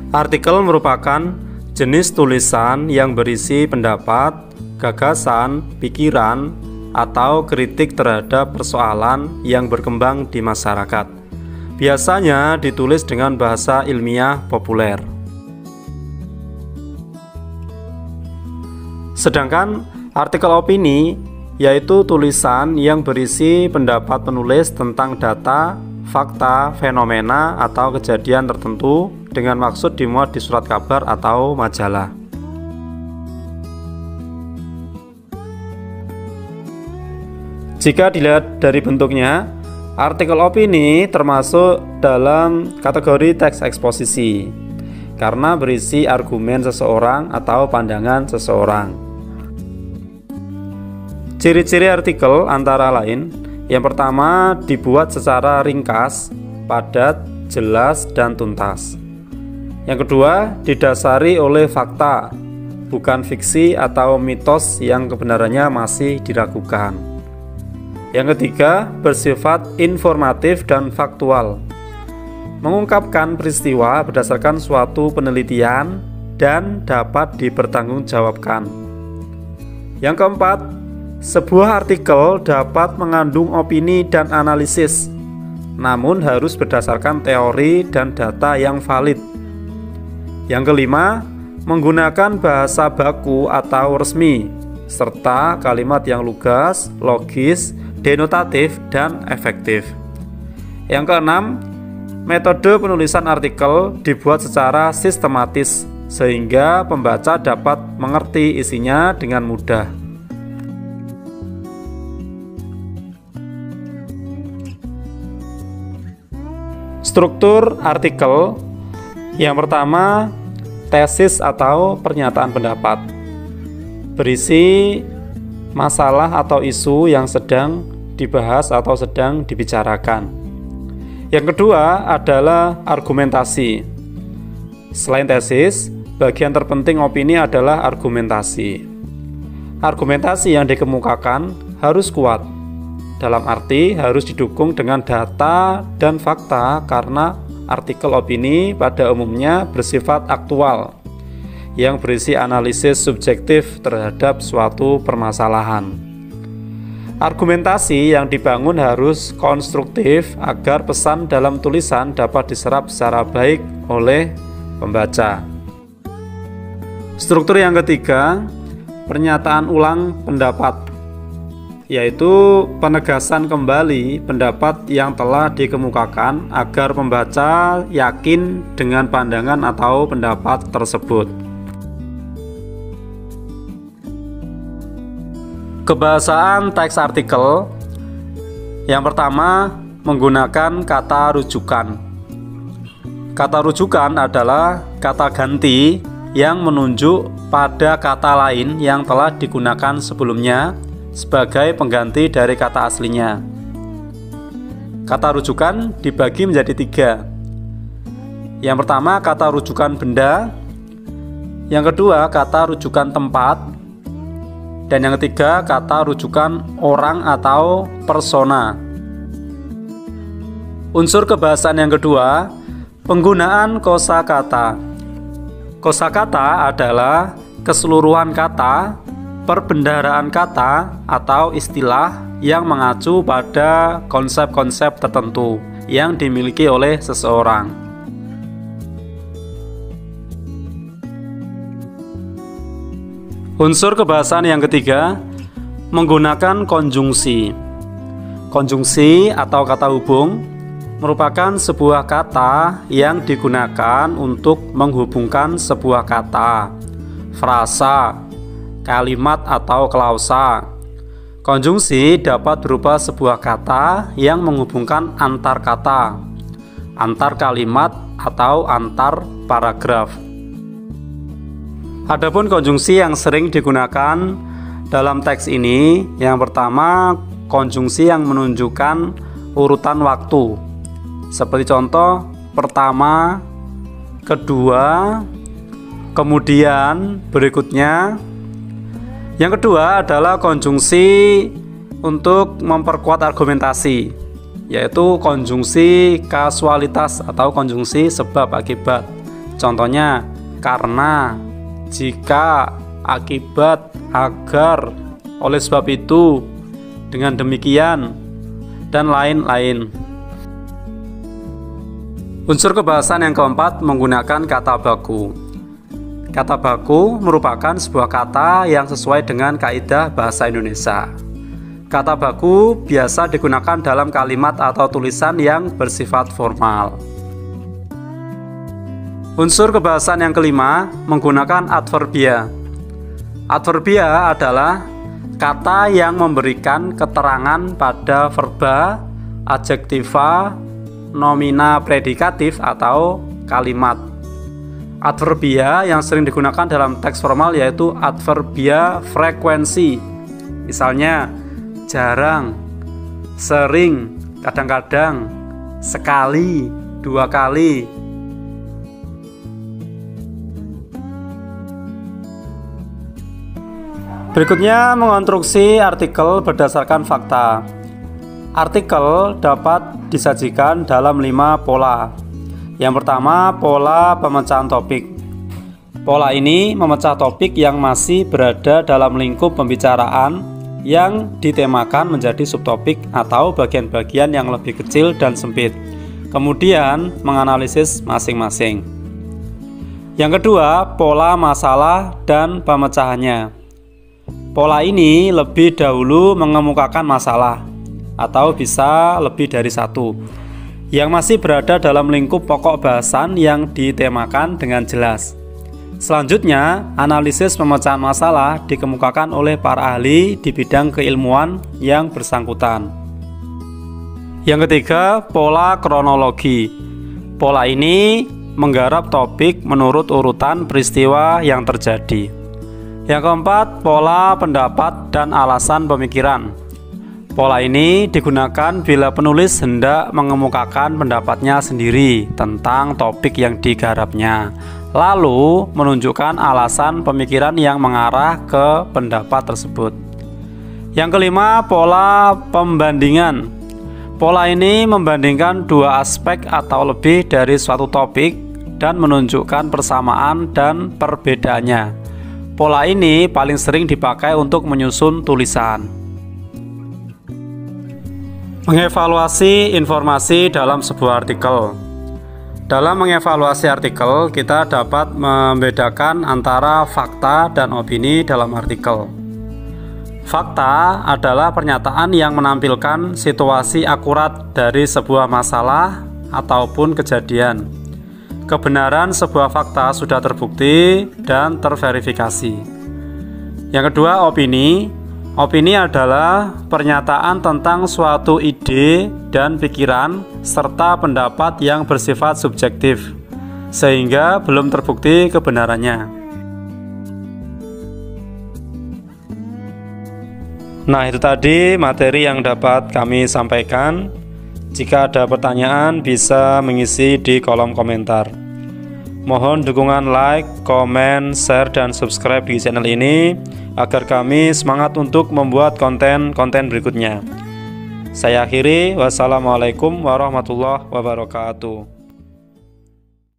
Artikel merupakan jenis tulisan yang berisi pendapat, gagasan, pikiran, atau kritik terhadap persoalan yang berkembang di masyarakat. Biasanya ditulis dengan bahasa ilmiah populer. Sedangkan artikel opini yaitu tulisan yang berisi pendapat penulis tentang data, fakta, fenomena, atau kejadian tertentu dengan maksud dimuat di surat kabar atau majalah. Jika dilihat dari bentuknya, artikel opini termasuk dalam kategori teks eksposisi karena berisi argumen seseorang atau pandangan seseorang. Ciri-ciri artikel antara lain: yang pertama, dibuat secara ringkas, padat, jelas, dan tuntas. Yang kedua, didasari oleh fakta, bukan fiksi atau mitos yang kebenarannya masih diragukan. Yang ketiga, bersifat informatif dan faktual, mengungkapkan peristiwa berdasarkan suatu penelitian dan dapat dipertanggungjawabkan. Yang keempat, sebuah artikel dapat mengandung opini dan analisis, namun harus berdasarkan teori dan data yang valid. Yang kelima, menggunakan bahasa baku atau resmi, serta kalimat yang lugas, logis, denotatif, dan efektif. Yang keenam, metode penulisan artikel dibuat secara sistematis, sehingga pembaca dapat mengerti isinya dengan mudah. Struktur artikel: yang pertama, tesis atau pernyataan pendapat, berisi masalah atau isu yang sedang dibahas atau sedang dibicarakan. Yang kedua adalah argumentasi. Selain tesis, bagian terpenting opini adalah argumentasi. Argumentasi yang dikemukakan harus kuat, dalam arti harus didukung dengan data dan fakta, karena artikel opini pada umumnya bersifat aktual yang berisi analisis subjektif terhadap suatu permasalahan. Argumentasi yang dibangun harus konstruktif agar pesan dalam tulisan dapat diserap secara baik oleh pembaca. Struktur yang ketiga, pernyataan ulang pendapat, yaitu penegasan kembali pendapat yang telah dikemukakan agar pembaca yakin dengan pandangan atau pendapat tersebut. Kebahasaan teks artikel: yang pertama, menggunakan kata rujukan. Kata rujukan adalah kata ganti yang menunjuk pada kata lain yang telah digunakan sebelumnya sebagai pengganti dari kata aslinya. Kata rujukan dibagi menjadi tiga. Yang pertama, kata rujukan benda. Yang kedua, kata rujukan tempat. Dan yang ketiga, kata rujukan orang atau persona. Unsur kebahasaan yang kedua, penggunaan kosakata. Kosakata adalah keseluruhan kata, perbendaharaan kata, atau istilah yang mengacu pada konsep-konsep tertentu yang dimiliki oleh seseorang. Unsur kebahasaan yang ketiga, menggunakan konjungsi. Konjungsi atau kata hubung merupakan sebuah kata yang digunakan untuk menghubungkan sebuah kata, frasa, kalimat, atau klausa. Konjungsi dapat berupa sebuah kata yang menghubungkan antar kata, antar kalimat, atau antar paragraf. Adapun konjungsi yang sering digunakan dalam teks ini, yang pertama, konjungsi yang menunjukkan urutan waktu, seperti contoh pertama, kedua, kemudian, berikutnya. Yang kedua adalah konjungsi untuk memperkuat argumentasi, yaitu konjungsi kasualitas atau konjungsi sebab akibat. Contohnya karena, jika, akibat, agar, oleh sebab itu, dengan demikian, dan lain-lain. Unsur kebahasan yang keempat menggunakan kata baku. Kata baku merupakan sebuah kata yang sesuai dengan kaidah bahasa Indonesia. Kata baku biasa digunakan dalam kalimat atau tulisan yang bersifat formal. Unsur kebahasan yang kelima menggunakan adverbia. Adverbia adalah kata yang memberikan keterangan pada verba, adjektiva, nomina predikatif atau kalimat. Adverbia yang sering digunakan dalam teks formal yaitu adverbia frekuensi. Misalnya jarang, sering, kadang-kadang, sekali, 2 kali. Berikutnya mengonstruksi artikel berdasarkan fakta. Artikel dapat disajikan dalam 5 pola. Yang pertama, pola pemecahan topik. Pola ini memecah topik yang masih berada dalam lingkup pembicaraan yang ditemakan menjadi subtopik atau bagian-bagian yang lebih kecil dan sempit. Kemudian menganalisis masing-masing. Yang kedua, pola masalah dan pemecahannya. Pola ini lebih dahulu mengemukakan masalah, atau bisa lebih dari satu, yang masih berada dalam lingkup pokok bahasan yang ditemakan dengan jelas. Selanjutnya, analisis pemecahan masalah dikemukakan oleh para ahli di bidang keilmuan yang bersangkutan. Yang ketiga, pola kronologi. Pola ini menggarap topik menurut urutan peristiwa yang terjadi. Yang keempat, pola pendapat dan alasan pemikiran. Pola ini digunakan bila penulis hendak mengemukakan pendapatnya sendiri tentang topik yang digarapnya, lalu menunjukkan alasan pemikiran yang mengarah ke pendapat tersebut. Yang kelima, pola pembandingan. Pola ini membandingkan 2 aspek atau lebih dari suatu topik dan menunjukkan persamaan dan perbedaannya. Pola ini paling sering dipakai untuk menyusun tulisan. Mengevaluasi informasi dalam sebuah artikel. Dalam mengevaluasi artikel, kita dapat membedakan antara fakta dan opini dalam artikel. Fakta adalah pernyataan yang menampilkan situasi akurat dari sebuah masalah ataupun kejadian. Kebenaran sebuah fakta sudah terbukti dan terverifikasi. Yang kedua, opini. Opini adalah pernyataan tentang suatu ide dan pikiran serta pendapat yang bersifat subjektif, sehingga belum terbukti kebenarannya. Nah, itu tadi materi yang dapat kami sampaikan. Jika ada pertanyaan bisa mengisi di kolom komentar. Mohon dukungan like, komen, share, dan subscribe di channel ini agar kami semangat untuk membuat konten-konten berikutnya. Saya akhiri, wassalamualaikum warahmatullahi wabarakatuh.